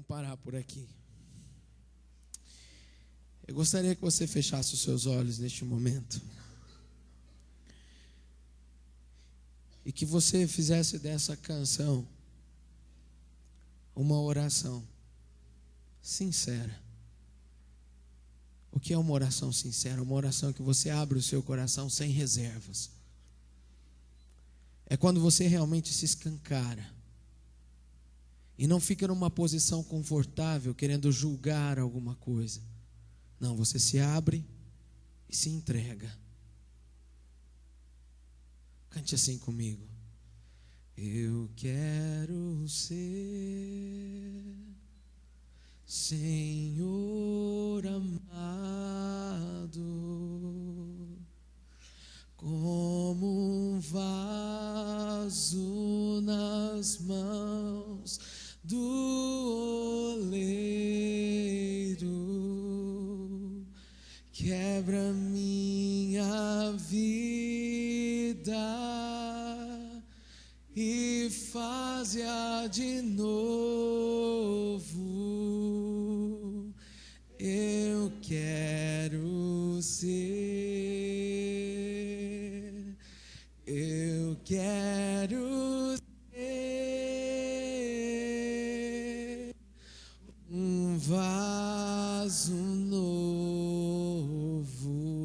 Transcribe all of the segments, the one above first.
Vamos parar por aqui. Eu gostaria que você fechasse os seus olhos neste momento. E que você fizesse dessa canção uma oração sincera. O que é uma oração sincera? Uma oração que você abre o seu coração sem reservas. É quando você realmente se escancara e não fica numa posição confortável querendo julgar alguma coisa. Não, você se abre e se entrega. Cante assim comigo. Eu quero ser Senhor amado, como um vaso nas mãos do oleiro. Quebra minha vida e faz-a de novo. Eu quero ser, eu quero ser um vaso novo.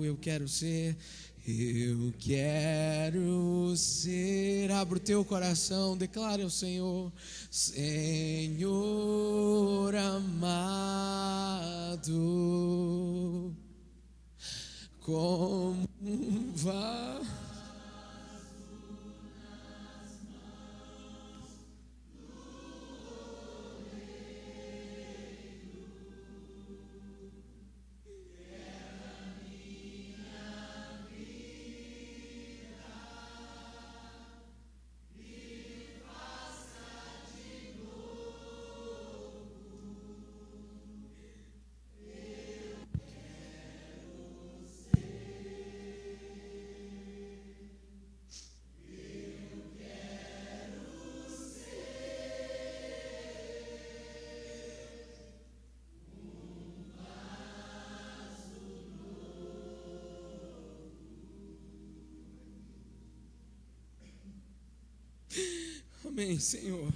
Eu quero ser. Eu quero ser. Abra o teu coração, declare ao Senhor: Senhor amado, como um vaso. Amém, Senhor.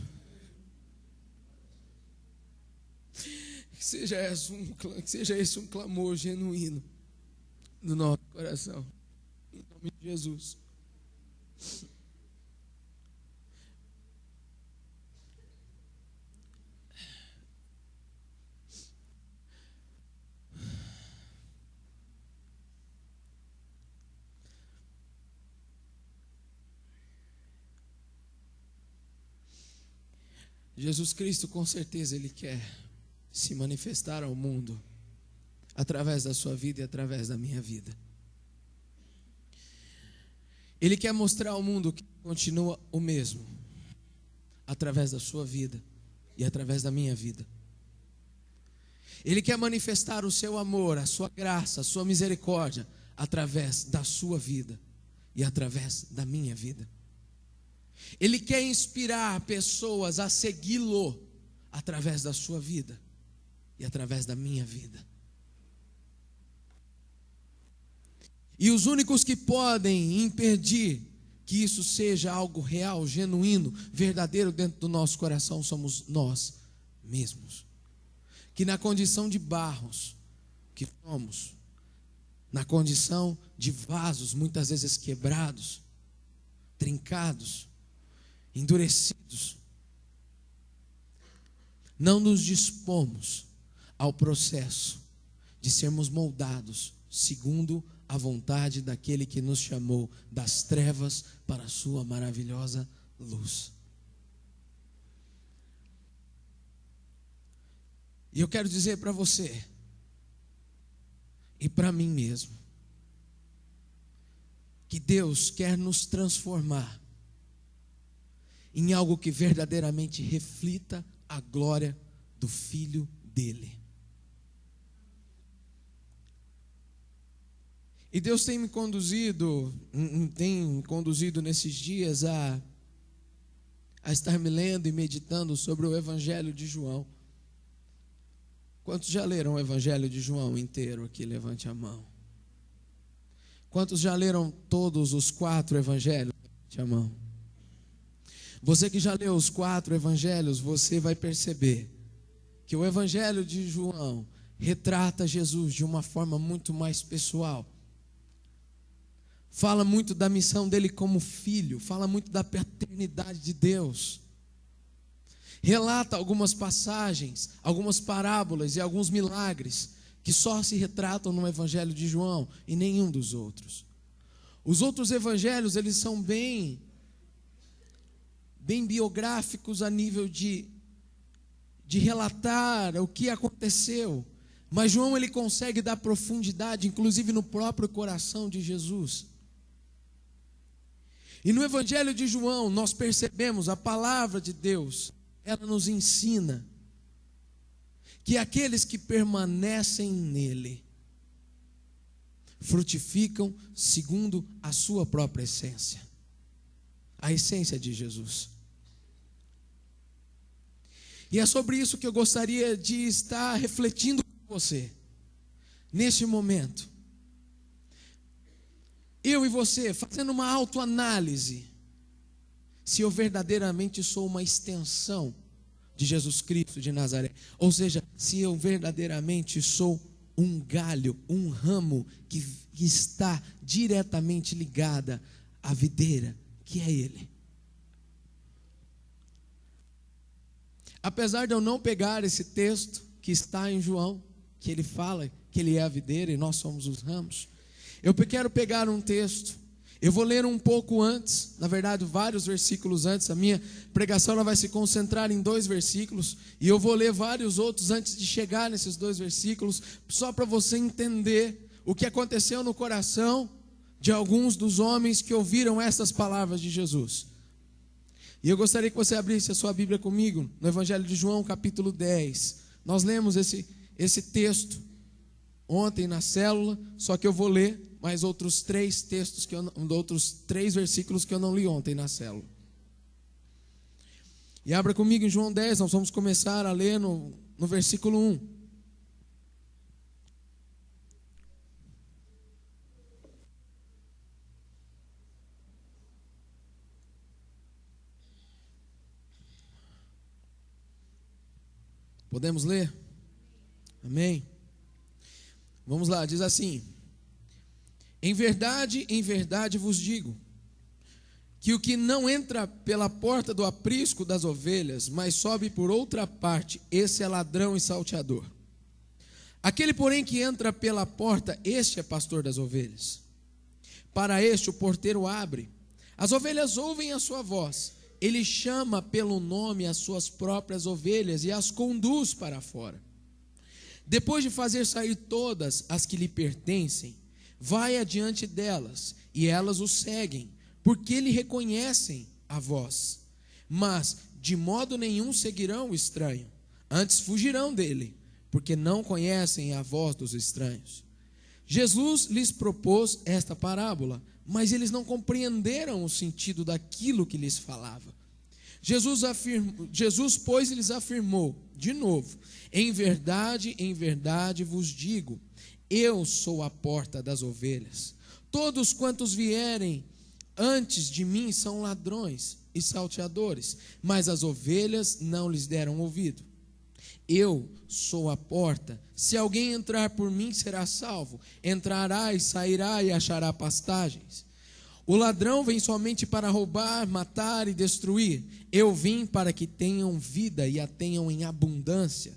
Que seja esse um clamor genuíno no nosso coração. Em nome de Jesus. Jesus Cristo, com certeza, Ele quer se manifestar ao mundo através da sua vida e através da minha vida. Ele quer mostrar ao mundo que continua o mesmo através da sua vida e através da minha vida. Ele quer manifestar o seu amor, a sua graça, a sua misericórdia através da sua vida e através da minha vida. Ele quer inspirar pessoas a segui-lo através da sua vida e através da minha vida. E os únicos que podem impedir que isso seja algo real, genuíno, verdadeiro dentro do nosso coração somos nós mesmos. Que na condição de barros que somos, na condição de vasos muitas vezes quebrados, trincados, endurecidos, não nos dispomos ao processo de sermos moldados segundo a vontade daquele que nos chamou das trevas para a sua maravilhosa luz. E eu quero dizer para você e para mim mesmo que Deus quer nos transformar em algo que verdadeiramente reflita a glória do Filho dele. E Deus tem me conduzido nesses dias a estar me lendo e meditando sobre o Evangelho de João. Quantos já leram o Evangelho de João inteiro aqui? Levante a mão. Quantos já leram todos os 4 evangelhos? Levante a mão. Você que já leu os 4 evangelhos, você vai perceber que o Evangelho de João retrata Jesus de uma forma muito mais pessoal. Fala muito da missão dele como filho, fala muito da paternidade de Deus. Relata algumas passagens, algumas parábolas e alguns milagres que só se retratam no Evangelho de João e nenhum dos outros. Os outros evangelhos, eles são bem biográficos a nível de relatar o que aconteceu. Mas João, ele consegue dar profundidade, inclusive no próprio coração de Jesus. E no Evangelho de João, nós percebemos a palavra de Deus, ela nos ensina que aqueles que permanecem nele frutificam segundo a sua própria essência, a essência de Jesus. E é sobre isso que eu gostaria de estar refletindo com você, neste momento. Eu e você, fazendo uma autoanálise, se eu verdadeiramente sou uma extensão de Jesus Cristo de Nazaré, ou seja, se eu verdadeiramente sou um galho, um ramo que está diretamente ligada à videira, que é Ele. Apesar de eu não pegar esse texto que está em João, que ele fala que Ele é a videira e nós somos os ramos, eu quero pegar um texto. Eu vou ler um pouco antes, na verdade vários versículos antes. A minha pregação ela vai se concentrar em 2 versículos, e eu vou ler vários outros antes de chegar nesses 2 versículos, só para você entender o que aconteceu no coração de alguns dos homens que ouviram essas palavras de Jesus. E eu gostaria que você abrisse a sua Bíblia comigo, no Evangelho de João, capítulo 10. Nós lemos esse texto ontem na célula, só que eu vou ler mais outros 3 textos, outros 3 versículos que eu não li ontem na célula. E abra comigo em João 10, nós vamos começar a ler no versículo 1. Podemos ler? Amém? Vamos lá, diz assim: em verdade vos digo, que o que não entra pela porta do aprisco das ovelhas, mas sobe por outra parte, esse é ladrão e salteador. Aquele, porém, que entra pela porta, este é pastor das ovelhas. Para este o porteiro abre. As ovelhas ouvem a sua voz. Ele chama pelo nome as suas próprias ovelhas e as conduz para fora. Depois de fazer sair todas as que lhe pertencem, vai adiante delas, e elas o seguem, porque lhe reconhecem a voz. Mas de modo nenhum seguirão o estranho, antes fugirão dele, porque não conhecem a voz dos estranhos. Jesus lhes propôs esta parábola, mas eles não compreenderam o sentido daquilo que lhes falava. Jesus, pois, lhes afirmou, de novo: em verdade vos digo, eu sou a porta das ovelhas. Todos quantos vierem antes de mim são ladrões e salteadores, mas as ovelhas não lhes deram ouvido. Eu sou a porta. Se alguém entrar por mim, será salvo. Entrará e sairá e achará pastagens. O ladrão vem somente para roubar, matar e destruir. Eu vim para que tenham vida e a tenham em abundância.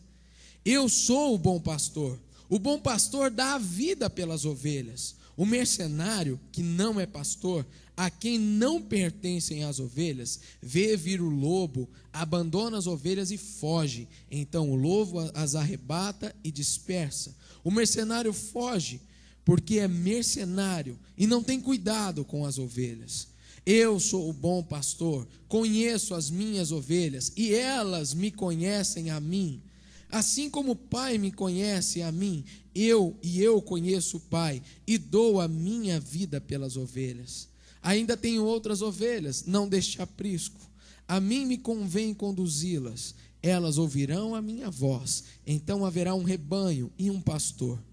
Eu sou o bom pastor. O bom pastor dá a vida pelas ovelhas. O mercenário, que não é pastor, a quem não pertencem as ovelhas, vê vir o lobo, abandona as ovelhas e foge. Então o lobo as arrebata e dispersa. O mercenário foge, porque é mercenário e não tem cuidado com as ovelhas. Eu sou o bom pastor, conheço as minhas ovelhas e elas me conhecem a mim. Assim como o Pai me conhece a mim, eu conheço o Pai e dou a minha vida pelas ovelhas. Ainda tenho outras ovelhas, não deste aprisco. A mim me convém conduzi-las. elas ouvirão a minha voz, então haverá um rebanho e um pastor.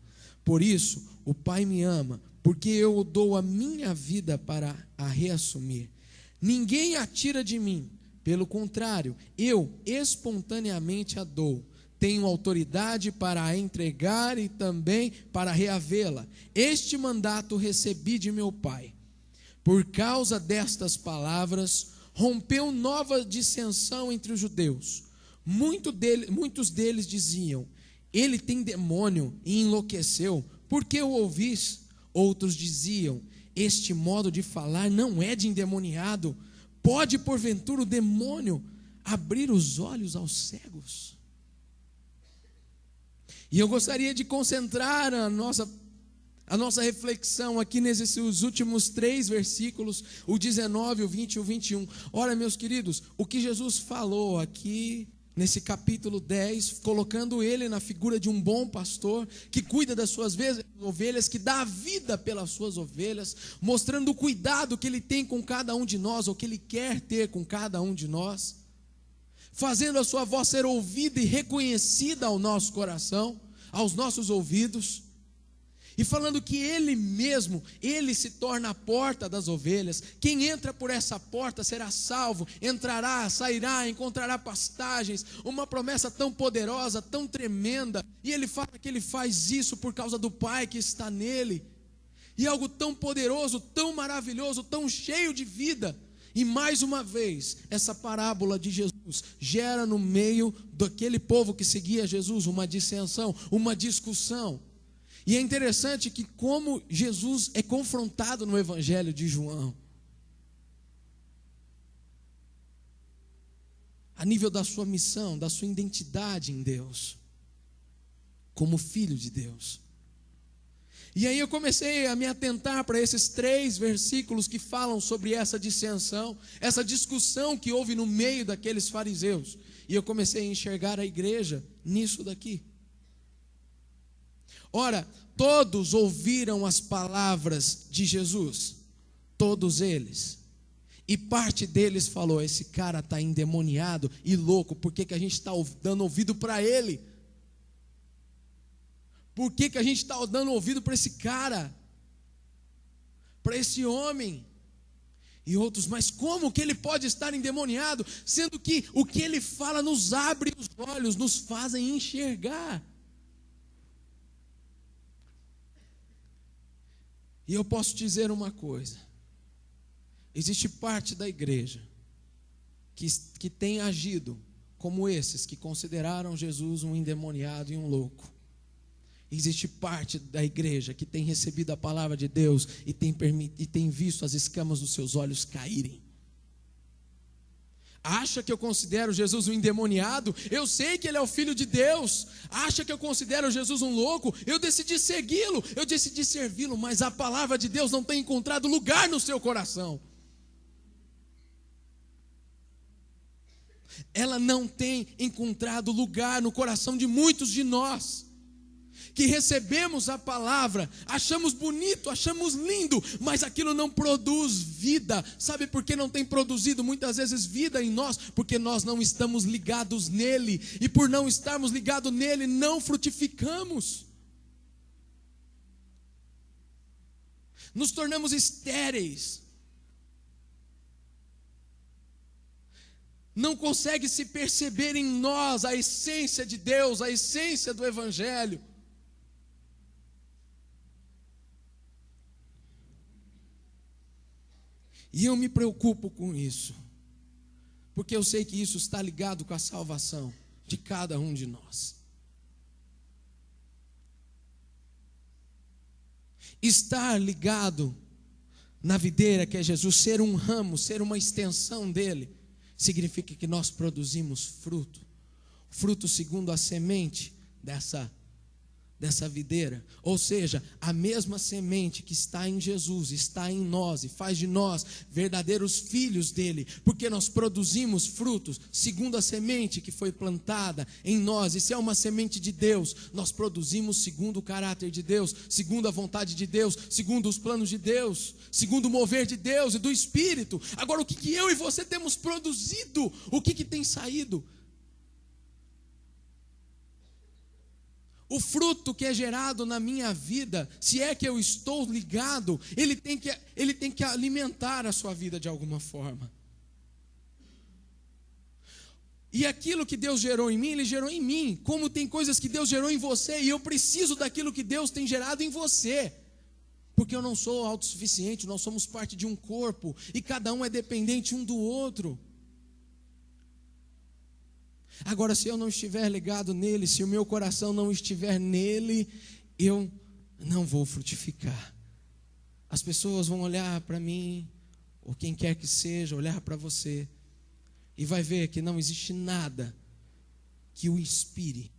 Por isso o Pai me ama, porque eu dou a minha vida para a reassumir. Ninguém a tira de mim, pelo contrário, eu espontaneamente a dou. Tenho autoridade para a entregar e também para reavê-la. Este mandato recebi de meu Pai. Por causa destas palavras, rompeu nova dissensão entre os judeus. Muitos deles diziam: ele tem demônio e enlouqueceu, por que o ouvis? Outros diziam: este modo de falar não é de endemoniado. Pode porventura o demônio abrir os olhos aos cegos? E eu gostaria de concentrar a nossa reflexão aqui nesses últimos 3 versículos, o 19, o 20 e o 21. Ora, meus queridos, o que Jesus falou aqui nesse capítulo 10, colocando ele na figura de um bom pastor, que cuida das suas ovelhas, que dá a vida pelas suas ovelhas, mostrando o cuidado que ele tem com cada um de nós, ou que ele quer ter com cada um de nós, fazendo a sua voz ser ouvida e reconhecida ao nosso coração, aos nossos ouvidos, e falando que ele mesmo, ele se torna a porta das ovelhas. Quem entra por essa porta será salvo, entrará, sairá, encontrará pastagens. Uma promessa tão poderosa, tão tremenda, e ele fala que ele faz isso por causa do Pai que está nele, e algo tão poderoso, tão maravilhoso, tão cheio de vida. E mais uma vez, essa parábola de Jesus gera no meio daquele povo que seguia Jesus uma dissensão, uma discussão. E é interessante que como Jesus é confrontado no Evangelho de João, a nível da sua missão, da sua identidade em Deus, como filho de Deus. E aí eu comecei a me atentar para esses 3 versículos que falam sobre essa dissensão, essa discussão que houve no meio daqueles fariseus. E eu comecei a enxergar a igreja nisso daqui. Ora, todos ouviram as palavras de Jesus, todos eles. E parte deles falou: esse cara está endemoniado e louco, por que a gente está dando ouvido para ele? Por que a gente está dando ouvido para esse cara? Para esse homem? E outros: mas como que ele pode estar endemoniado, sendo que o que ele fala nos abre os olhos, nos fazem enxergar? E eu posso dizer uma coisa: existe parte da igreja que tem agido como esses que consideraram Jesus um endemoniado e um louco. Existe parte da igreja que tem recebido a palavra de Deus e tem visto as escamas dos seus olhos caírem. Acha que eu considero Jesus um endemoniado? Eu sei que ele é o Filho de Deus. Acha que eu considero Jesus um louco? Eu decidi segui-lo, eu decidi servi-lo, mas a palavra de Deus não tem encontrado lugar no seu coração. Ela não tem encontrado lugar no coração de muitos de nós, que recebemos a palavra, achamos bonito, achamos lindo, mas aquilo não produz vida. Sabe por que não tem produzido muitas vezes vida em nós? Porque nós não estamos ligados nele, e por não estarmos ligados nele, não frutificamos. Nos tornamos estéreis. Não consegue se perceber em nós a essência de Deus, a essência do Evangelho. E eu me preocupo com isso, porque eu sei que isso está ligado com a salvação de cada um de nós. Estar ligado na videira que é Jesus, ser um ramo, ser uma extensão dele, significa que nós produzimos fruto, fruto segundo a semente dessa videira. Ou seja, a mesma semente que está em Jesus, está em nós e faz de nós verdadeiros filhos dele, porque nós produzimos frutos segundo a semente que foi plantada em nós. E se é uma semente de Deus, nós produzimos segundo o caráter de Deus, segundo a vontade de Deus, segundo os planos de Deus, segundo o mover de Deus e do Espírito. Agora, o que eu e você temos produzido? O que tem saído? O fruto que é gerado na minha vida, se é que eu estou ligado, ele tem que alimentar a sua vida de alguma forma. E aquilo que Deus gerou em mim, Ele gerou em mim. Como tem coisas que Deus gerou em você, e eu preciso daquilo que Deus tem gerado em você. Porque eu não sou autossuficiente, nós somos parte de um corpo, e cada um é dependente um do outro. Agora, se eu não estiver ligado nele, se o meu coração não estiver nele, eu não vou frutificar. As pessoas vão olhar para mim, ou quem quer que seja, olhar para você, e vai ver que não existe nada que o inspire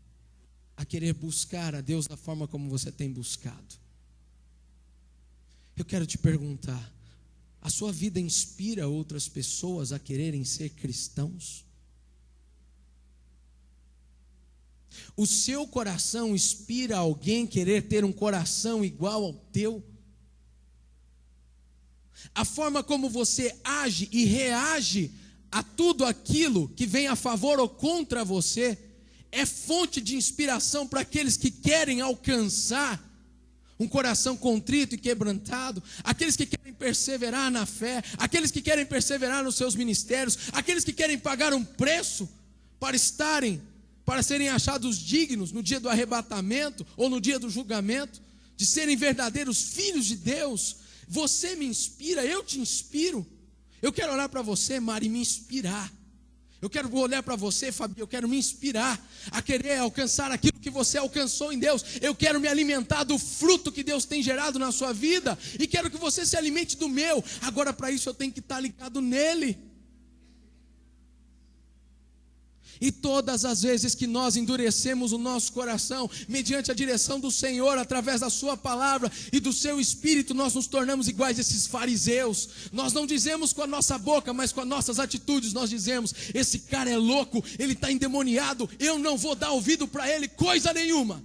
a querer buscar a Deus da forma como você tem buscado. Eu quero te perguntar, a sua vida inspira outras pessoas a quererem ser cristãos? O seu coração inspira alguém a querer ter um coração igual ao teu? A forma como você age e reage a tudo aquilo que vem a favor ou contra você é fonte de inspiração para aqueles que querem alcançar um coração contrito e quebrantado, aqueles que querem perseverar na fé, aqueles que querem perseverar nos seus ministérios, aqueles que querem pagar um preço para serem achados dignos no dia do arrebatamento ou no dia do julgamento, de serem verdadeiros filhos de Deus. Você me inspira, eu te inspiro. Eu quero olhar para você, Mari, e me inspirar. Eu quero olhar para você, Fabi, eu quero me inspirar a querer alcançar aquilo que você alcançou em Deus. Eu quero me alimentar do fruto que Deus tem gerado na sua vida, e quero que você se alimente do meu. Agora, para isso eu tenho que estar ligado nele. E todas as vezes que nós endurecemos o nosso coração, mediante a direção do Senhor, através da sua palavra e do seu Espírito, nós nos tornamos iguais a esses fariseus. Nós não dizemos com a nossa boca, mas com as nossas atitudes nós dizemos: esse cara é louco, ele está endemoniado, eu não vou dar ouvido para ele, coisa nenhuma.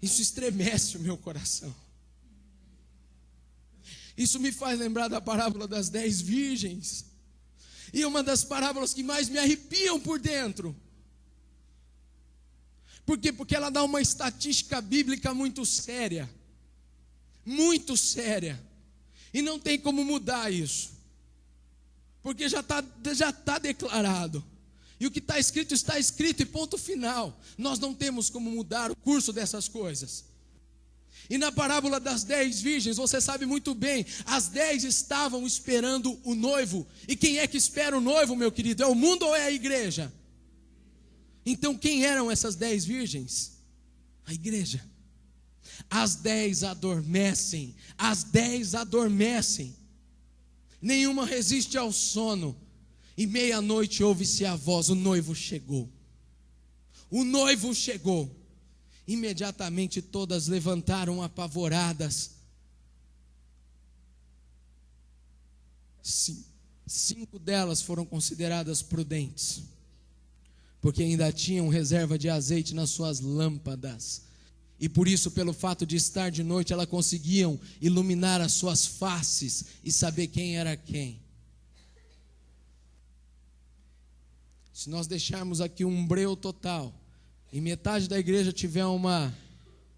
Isso estremece o meu coração. Isso me faz lembrar da parábola das 10 virgens. E uma das parábolas que mais me arrepiam por dentro. Por quê? Porque ela dá uma estatística bíblica muito séria. Muito séria. E não tem como mudar isso. Porque já está declarado. E o que está escrito e ponto final. Nós não temos como mudar o curso dessas coisas. E na parábola das 10 virgens, você sabe muito bem, as 10 estavam esperando o noivo. E quem é que espera o noivo, meu querido? É o mundo ou é a igreja? Então quem eram essas 10 virgens? A igreja. As 10 adormecem, as 10 adormecem. Nenhuma resiste ao sono. E meia-noite ouve-se a voz: o noivo chegou. O noivo chegou. Imediatamente todas levantaram apavoradas. 5 delas foram consideradas prudentes, porque ainda tinham reserva de azeite nas suas lâmpadas. E por isso, pelo fato de estar de noite, elas conseguiam iluminar as suas faces e saber quem era quem. Se nós deixarmos aqui um breu total, e metade da igreja tiver uma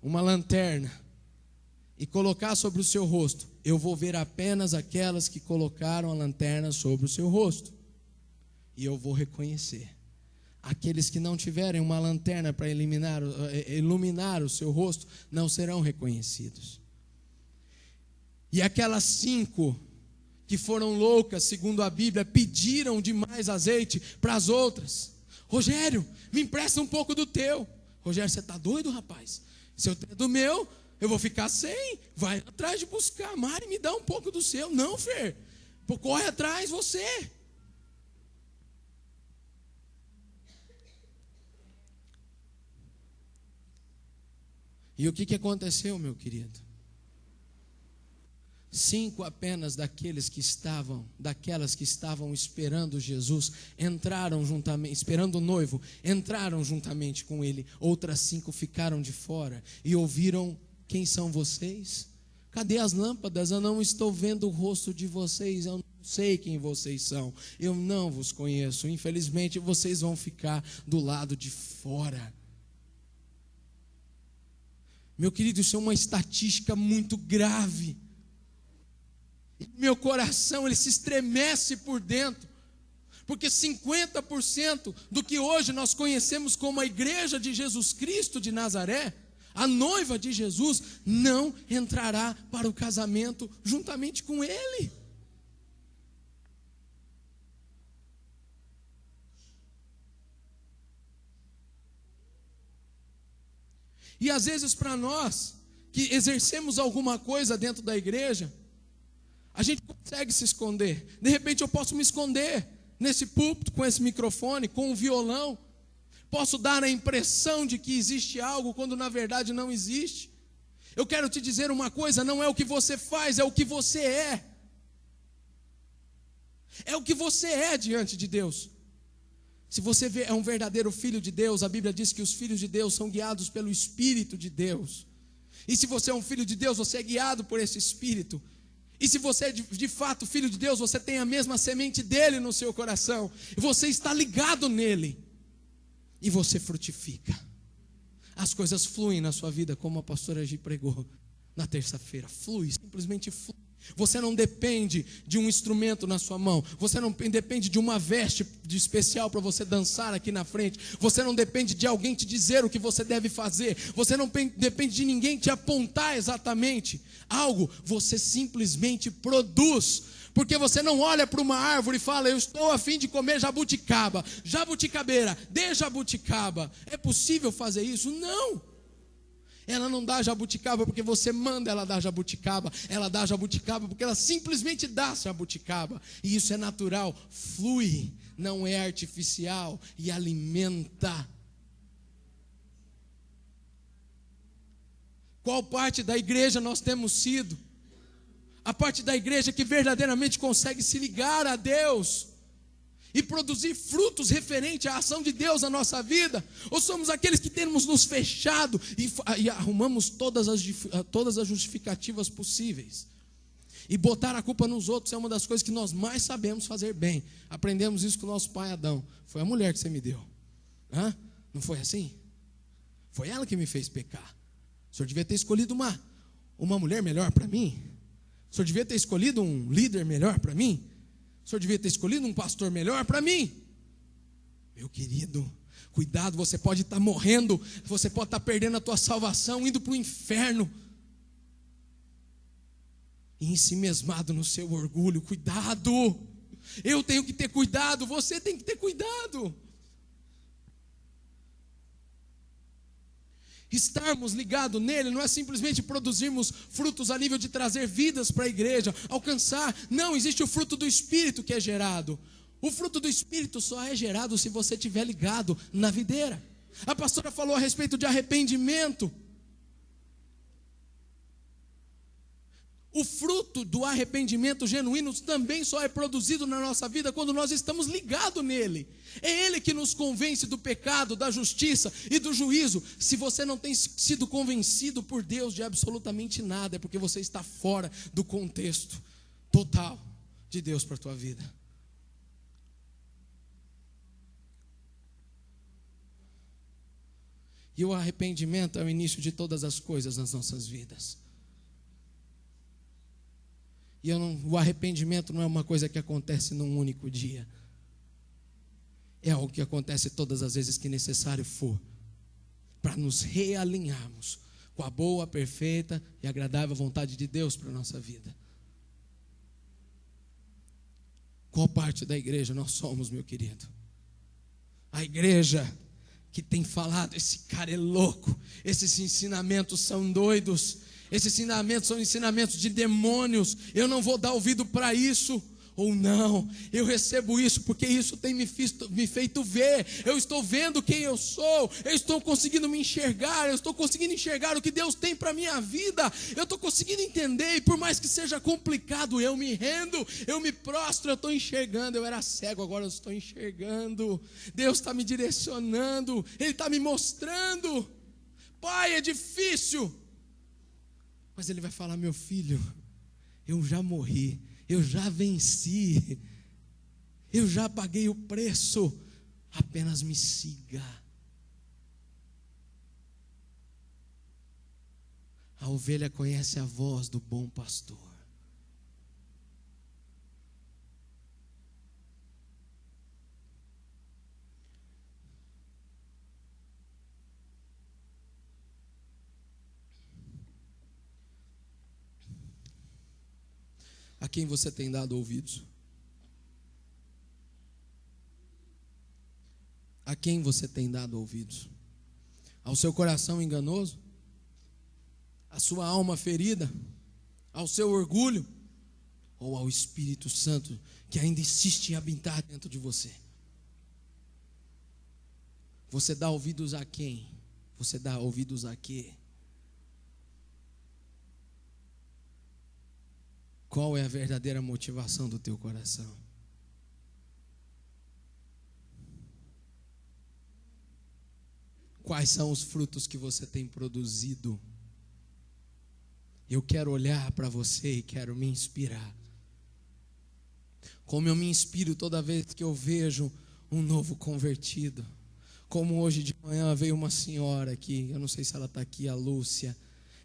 lanterna, e colocar sobre o seu rosto, eu vou ver apenas aquelas que colocaram a lanterna sobre o seu rosto. E eu vou reconhecer. Aqueles que não tiverem uma lanterna para iluminar o seu rosto, não serão reconhecidos. E aquelas 5 que foram loucas, segundo a Bíblia, pediram de mais azeite para as outras. Rogério, me empresta um pouco do teu. Rogério, você está doido, rapaz? Se eu tenho do meu, eu vou ficar sem. Vai atrás de buscar. Mari, me dá um pouco do seu. Não, Fer, corre atrás você. E o que aconteceu, meu querido? 5 apenas daquelas que estavam esperando Jesus, entraram juntamente, esperando o noivo, entraram juntamente com ele. Outras 5 ficaram de fora e ouviram: quem são vocês? Cadê as lâmpadas? Eu não estou vendo o rosto de vocês, eu não sei quem vocês são, eu não vos conheço. Infelizmente, vocês vão ficar do lado de fora. Meu querido, isso é uma estatística muito grave. Meu coração, ele se estremece por dentro, porque 50% do que hoje nós conhecemos como a igreja de Jesus Cristo de Nazaré, a noiva de Jesus, não entrará para o casamento juntamente com ele. E às vezes para nós, que exercemos alguma coisa dentro da igreja, a gente consegue se esconder. De repente eu posso me esconder nesse púlpito, com esse microfone, com um violão. Posso dar a impressão de que existe algo, quando na verdade não existe. Eu quero te dizer uma coisa, não é o que você faz, é o que você é. É o que você é diante de Deus. Se você é um verdadeiro filho de Deus, a Bíblia diz que os filhos de Deus são guiados pelo Espírito de Deus. E se você é um filho de Deus, você é guiado por esse Espírito. E se você é de fato filho de Deus, você tem a mesma semente dele no seu coração. E você está ligado nele. E você frutifica. As coisas fluem na sua vida, como a pastora Gi pregou na terça-feira. Flui, simplesmente flui. Você não depende de um instrumento na sua mão. Você não depende de uma veste de especial para você dançar aqui na frente. Você não depende de alguém te dizer o que você deve fazer. Você não depende de ninguém te apontar exatamente algo. Você simplesmente produz. Porque você não olha para uma árvore e fala: eu estou a fim de comer jabuticaba, jabuticabeira, dê jabuticaba. É possível fazer isso? Não. Ela não dá jabuticaba porque você manda ela dar jabuticaba. Ela dá jabuticaba porque ela simplesmente dá jabuticaba. E isso é natural, flui, não é artificial e alimenta. Qual parte da igreja nós temos sido? A parte da igreja que verdadeiramente consegue se ligar a Deus e produzir frutos referente à ação de Deus na nossa vida? Ou somos aqueles que temos nos fechado e arrumamos todas as justificativas possíveis? E botar a culpa nos outros é uma das coisas que nós mais sabemos fazer bem. Aprendemos isso com o nosso pai Adão. Foi a mulher que você me deu. Não foi assim? Foi ela que me fez pecar. O senhor devia ter escolhido uma mulher melhor para mim. O senhor devia ter escolhido um líder melhor para mim. O senhor devia ter escolhido um pastor melhor para mim. Meu querido, cuidado, você pode estar morrendo, você pode estar perdendo a tua salvação, indo para o inferno, e ensimesmado no seu orgulho. Cuidado, eu tenho que ter cuidado, você tem que ter cuidado. Estarmos ligados nele não é simplesmente produzirmos frutos a nível de trazer vidas para a igreja, alcançar. Não, existe o fruto do Espírito que é gerado. O fruto do Espírito só é gerado se você estiver ligado na videira. A pastora falou a respeito de arrependimento. O fruto do arrependimento genuíno também só é produzido na nossa vida quando nós estamos ligados nele. É ele que nos convence do pecado, da justiça e do juízo. Se você não tem sido convencido por Deus de absolutamente nada, é porque você está fora do contexto total de Deus para a tua vida. E o arrependimento é o início de todas as coisas nas nossas vidas. E o arrependimento não é uma coisa que acontece num único dia. É algo que acontece todas as vezes que necessário for, para nos realinharmos com a boa, perfeita e agradável vontade de Deus para a nossa vida. Qual parte da igreja nós somos, meu querido? A igreja que tem falado: esse cara é louco, esses ensinamentos são doidos, esses ensinamentos são ensinamentos de demônios, eu não vou dar ouvido para isso. Ou não, eu recebo isso porque isso tem me feito ver. Eu estou vendo quem eu sou, eu estou conseguindo me enxergar, eu estou conseguindo enxergar o que Deus tem para a minha vida. Eu estou conseguindo entender, e por mais que seja complicado, eu me rendo, eu me prostro, eu estou enxergando. Eu era cego, agora eu estou enxergando. Deus está me direcionando, Ele está me mostrando. Pai, é difícil. Mas ele vai falar: meu filho, eu já morri, eu já venci, eu já paguei o preço, apenas me siga. A ovelha conhece a voz do bom pastor. A quem você tem dado ouvidos? A quem você tem dado ouvidos? Ao seu coração enganoso? À sua alma ferida? Ao seu orgulho? Ou ao Espírito Santo que ainda insiste em habitar dentro de você? Você dá ouvidos a quem? Você dá ouvidos a quê? Qual é a verdadeira motivação do teu coração? Quais são os frutos que você tem produzido? Eu quero olhar para você e quero me inspirar. Como eu me inspiro toda vez que eu vejo um novo convertido. Como hoje de manhã veio uma senhora aqui, eu não sei se ela está aqui, a Lúcia.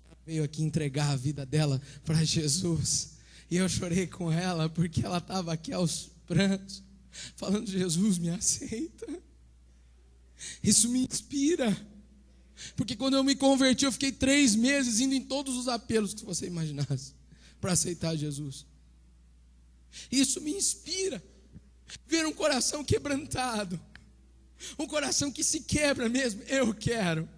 Ela veio aqui entregar a vida dela para Jesus. E eu chorei com ela porque ela estava aqui aos prantos, falando: Jesus, me aceita. Isso me inspira. Porque quando eu me converti, eu fiquei 3 meses indo em todos os apelos que você imaginasse para aceitar Jesus. Isso me inspira. Ver um coração quebrantado, um coração que se quebra mesmo. Eu quero.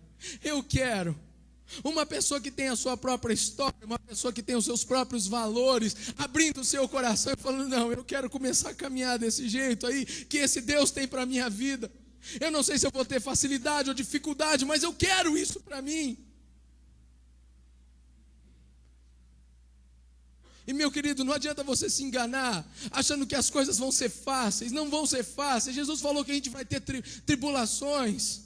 Uma pessoa que tem a sua própria história, uma pessoa que tem os seus próprios valores, abrindo o seu coração e falando: não, eu quero começar a caminhar desse jeito aí, que esse Deus tem para a minha vida. Eu não sei se eu vou ter facilidade ou dificuldade, mas eu quero isso para mim. E meu querido, não adianta você se enganar, achando que as coisas vão ser fáceis. Não vão ser fáceis. Jesus falou que a gente vai ter tribulações.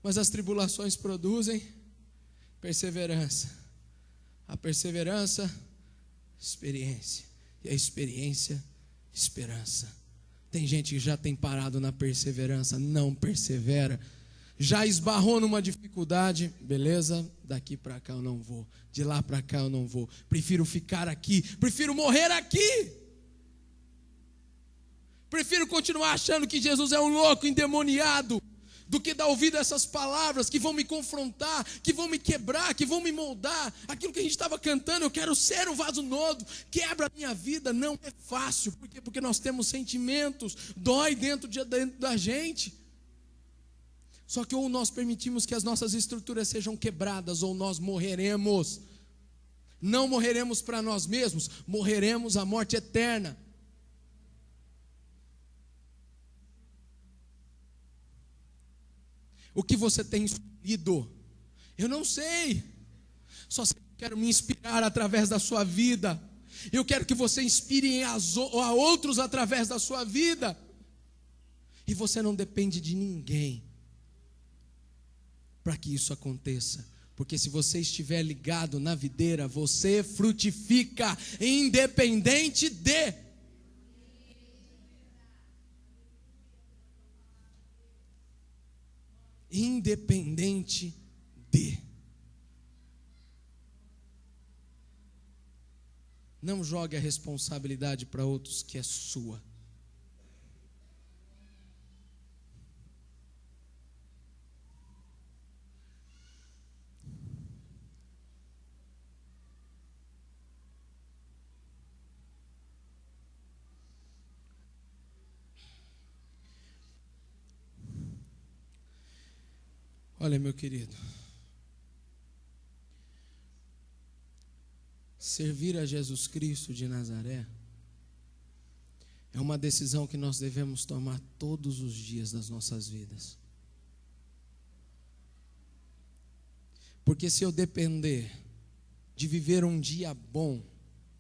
Mas as tribulações produzem perseverança. A perseverança, experiência. E a experiência, esperança. Tem gente que já tem parado na perseverança, não persevera. Já esbarrou numa dificuldade, beleza, daqui para cá eu não vou, de lá para cá eu não vou. Prefiro ficar aqui, prefiro morrer aqui. Prefiro continuar achando que Jesus é um louco, endemoniado, do que dar ouvido a essas palavras que vão me confrontar, que vão me quebrar, que vão me moldar. Aquilo que a gente estava cantando: eu quero ser um vaso novo, quebra a minha vida. Não é fácil, por quê? Porque nós temos sentimentos, dói dentro da gente. Só que ou nós permitimos que as nossas estruturas sejam quebradas, ou nós morreremos. Não morreremos para nós mesmos, morreremos a morte eterna. O que você tem escolhido? Eu não sei. Só sei que eu quero me inspirar através da sua vida. Eu quero que você inspire a outros através da sua vida. E você não depende de ninguém para que isso aconteça. Porque se você estiver ligado na videira, você frutifica, independente de. Independente de. Não jogue a responsabilidade para outros, que é sua. Olha, meu querido, servir a Jesus Cristo de Nazaré é uma decisão que nós devemos tomar todos os dias das nossas vidas. Porque se eu depender de viver um dia bom,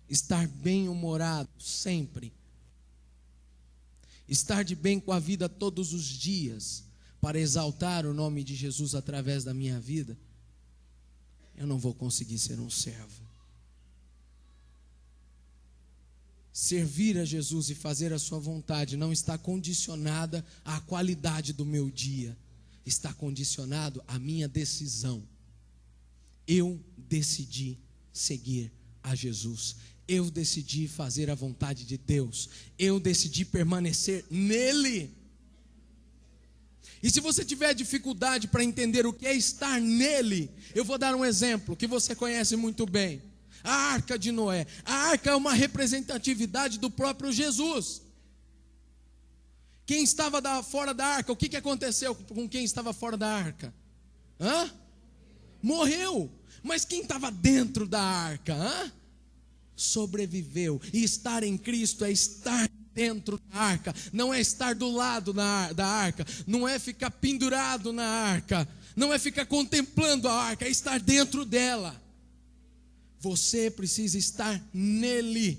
estar bem-humorado sempre, estar de bem com a vida todos os dias, para exaltar o nome de Jesus através da minha vida, eu não vou conseguir ser um servo. Servir a Jesus e fazer a sua vontade não está condicionada à qualidade do meu dia, está condicionado à minha decisão. Eu decidi seguir a Jesus, eu decidi fazer a vontade de Deus, eu decidi permanecer nele. E se você tiver dificuldade para entender o que é estar nele, eu vou dar um exemplo que você conhece muito bem. A arca de Noé. A arca é uma representatividade do próprio Jesus. Quem estava fora da arca, o que aconteceu com quem estava fora da arca? Morreu. Mas quem estava dentro da arca? Sobreviveu. E estar em Cristo é estar dentro da arca, não é estar do lado da arca, não é ficar pendurado na arca, não é ficar contemplando a arca, é estar dentro dela. Você precisa estar nele,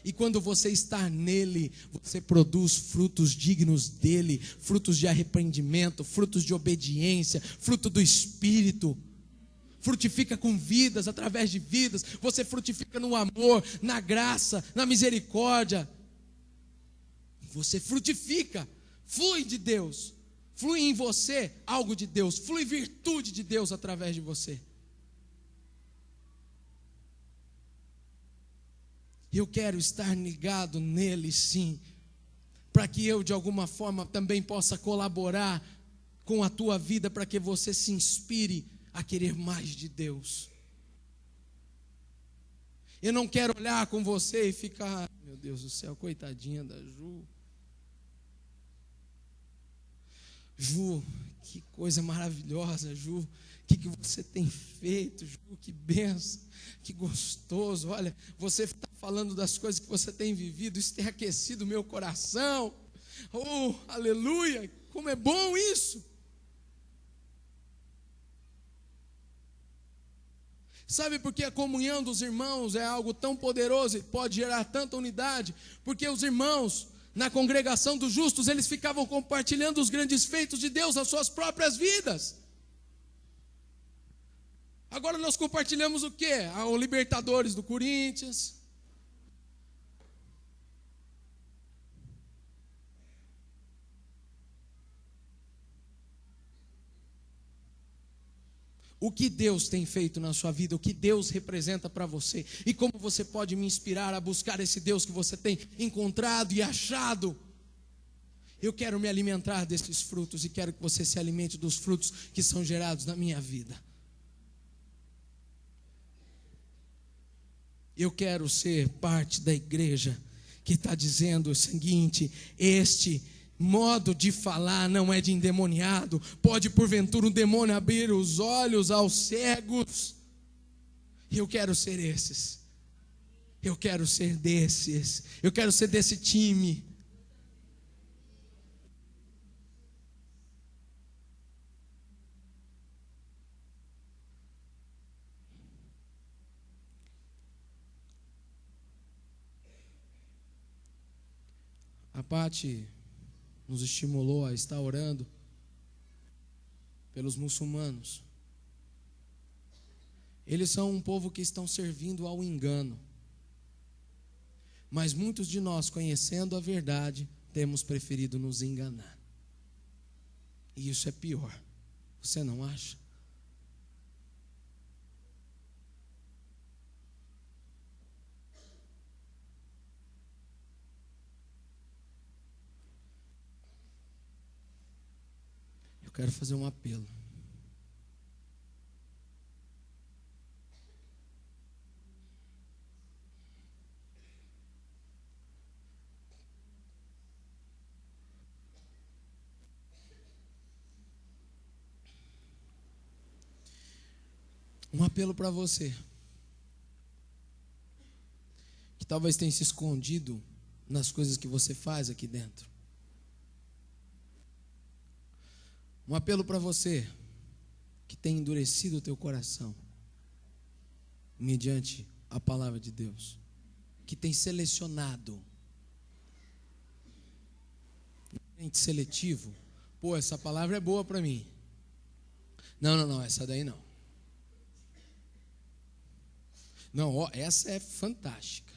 e quando você está nele, você produz frutos dignos dele, frutos de arrependimento, frutos de obediência, fruto do Espírito. Frutifica com vidas, através de vidas. Você frutifica no amor, na graça, na misericórdia. Você frutifica, flui de Deus, flui em você algo de Deus, flui virtude de Deus através de você. Eu quero estar ligado nele, sim, para que eu de alguma forma também possa colaborar com a tua vida, para que você se inspire a querer mais de Deus. Eu não quero olhar com você e ficar, meu Deus do céu, coitadinha da Ju. Ju, que coisa maravilhosa, Ju. O que você tem feito, Ju? Que benção, que gostoso. Olha, você está falando das coisas que você tem vivido, isso tem aquecido o meu coração. Oh, aleluia, como é bom isso. Sabe por que a comunhão dos irmãos é algo tão poderoso e pode gerar tanta unidade? Porque os irmãos, na congregação dos justos, eles ficavam compartilhando os grandes feitos de Deus nas suas próprias vidas. Agora nós compartilhamos o quê? O Libertadores do Corinthians. O que Deus tem feito na sua vida, o que Deus representa para você, e como você pode me inspirar a buscar esse Deus que você tem encontrado e achado. Eu quero me alimentar desses frutos e quero que você se alimente dos frutos que são gerados na minha vida. Eu quero ser parte da igreja que está dizendo o seguinte: este modo de falar não é de endemoniado. Pode porventura um demônio abrir os olhos aos cegos? Eu quero ser esses. Eu quero ser desses. Eu quero ser desse time. A Paty nos estimulou a estar orando pelos muçulmanos. Eles são um povo que estão servindo ao engano. Mas muitos de nós, conhecendo a verdade, temos preferido nos enganar. E isso é pior. Você não acha? Eu quero fazer um apelo. Um apelo para você, que talvez tenha se escondido nas coisas que você faz aqui dentro. Um apelo para você, que tem endurecido o teu coração, mediante a palavra de Deus, que tem selecionado Gente, seletivo. Pô, essa palavra é boa para mim. Não, essa daí não. Não, ó, essa é fantástica.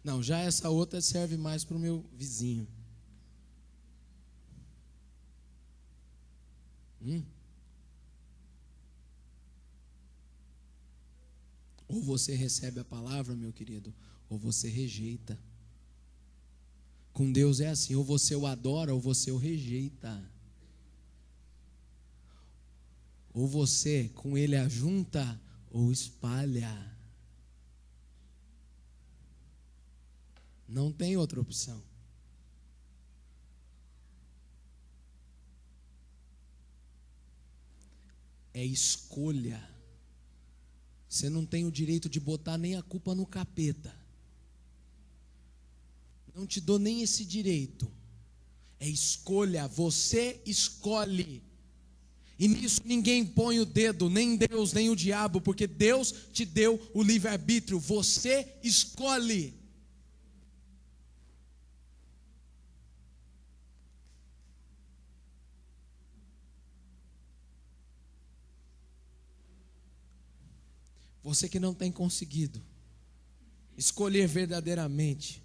Não, já essa outra serve mais para o meu vizinho. Ou você recebe a palavra, meu querido, ou você rejeita. Com Deus é assim, ou você o adora, ou você o rejeita. Ou você com ele ajunta, ou espalha. Não tem outra opção. É escolha. Você não tem o direito de botar nem a culpa no capeta. Não te dou nem esse direito. É escolha, você escolhe. E nisso ninguém põe o dedo, nem Deus, nem o diabo, porque Deus te deu o livre-arbítrio. Você escolhe. Você que não tem conseguido escolher verdadeiramente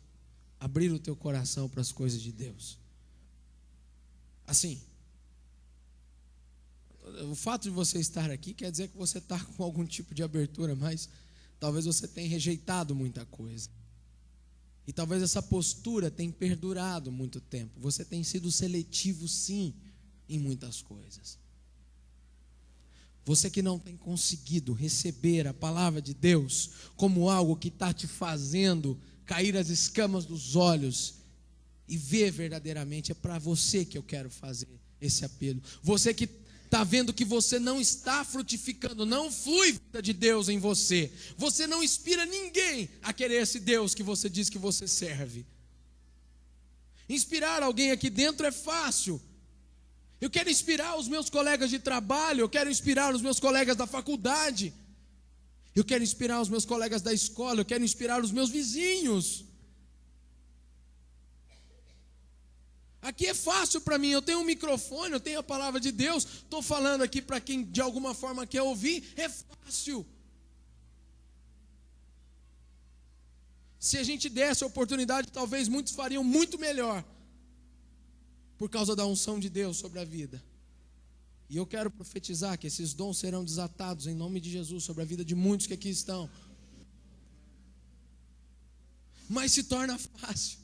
abrir o teu coração para as coisas de Deus. Assim, o fato de você estar aqui quer dizer que você está com algum tipo de abertura, mas talvez você tenha rejeitado muita coisa. E talvez essa postura tenha perdurado muito tempo. Você tem sido seletivo, sim, em muitas coisas. Você que não tem conseguido receber a palavra de Deus como algo que está te fazendo cair as escamas dos olhos e ver verdadeiramente, é para você que eu quero fazer esse apelo. Você que está vendo que você não está frutificando, não flui vida de Deus em você. Você não inspira ninguém a querer esse Deus que você diz que você serve. Inspirar alguém aqui dentro é fácil. Eu quero inspirar os meus colegas de trabalho, eu quero inspirar os meus colegas da faculdade, eu quero inspirar os meus colegas da escola, eu quero inspirar os meus vizinhos. Aqui é fácil para mim, eu tenho um microfone, eu tenho a palavra de Deus, estou falando aqui para quem de alguma forma quer ouvir, é fácil. Se a gente desse a oportunidade, talvez muitos fariam muito melhor, por causa da unção de Deus sobre a vida. E eu quero profetizar que esses dons serão desatados em nome de Jesus sobre a vida de muitos que aqui estão. Mas se torna fácil.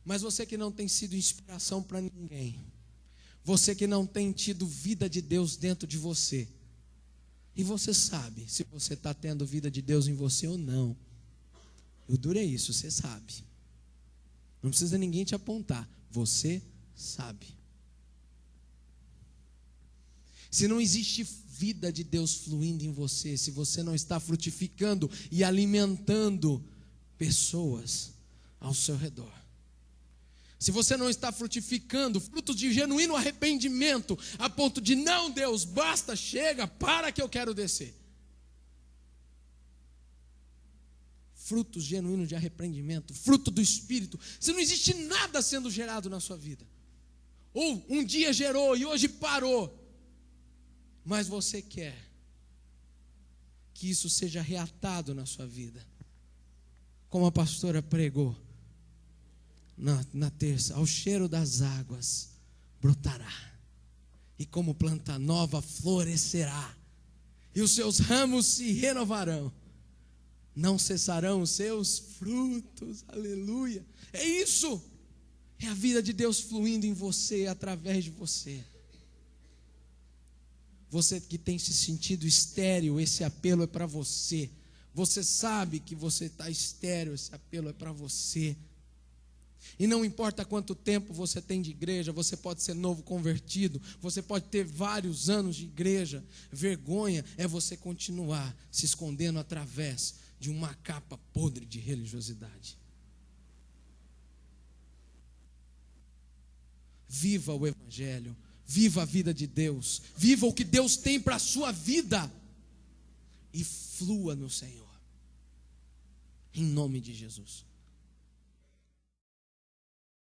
Mas você que não tem sido inspiração para ninguém, você que não tem tido vida de Deus dentro de você, e você sabe se você está tendo vida de Deus em você ou não. O duro é isso, você sabe. Não precisa ninguém te apontar, você sabe. Se não existe vida de Deus fluindo em você, se você não está frutificando e alimentando pessoas ao seu redor, se você não está frutificando frutos de genuíno arrependimento, a ponto de não, Deus, basta, chega, para que eu quero descer. Frutos genuínos de arrependimento, fruto do Espírito. Se não existe nada sendo gerado na sua vida, ou um dia gerou e hoje parou, mas você quer que isso seja reatado na sua vida, como a pastora pregou na terça, ao cheiro das águas brotará, e como planta nova florescerá, e os seus ramos se renovarão, não cessarão os seus frutos, aleluia. É isso, é a vida de Deus fluindo em você, através de você. Você que tem se sentido estéril, esse apelo é para você. Você sabe que você está estéril, esse apelo é para você. E não importa quanto tempo você tem de igreja, você pode ser novo convertido, você pode ter vários anos de igreja. Vergonha é você continuar se escondendo através de uma capa podre de religiosidade. Viva o Evangelho, viva a vida de Deus, viva o que Deus tem para a sua vida e flua no Senhor, em nome de Jesus.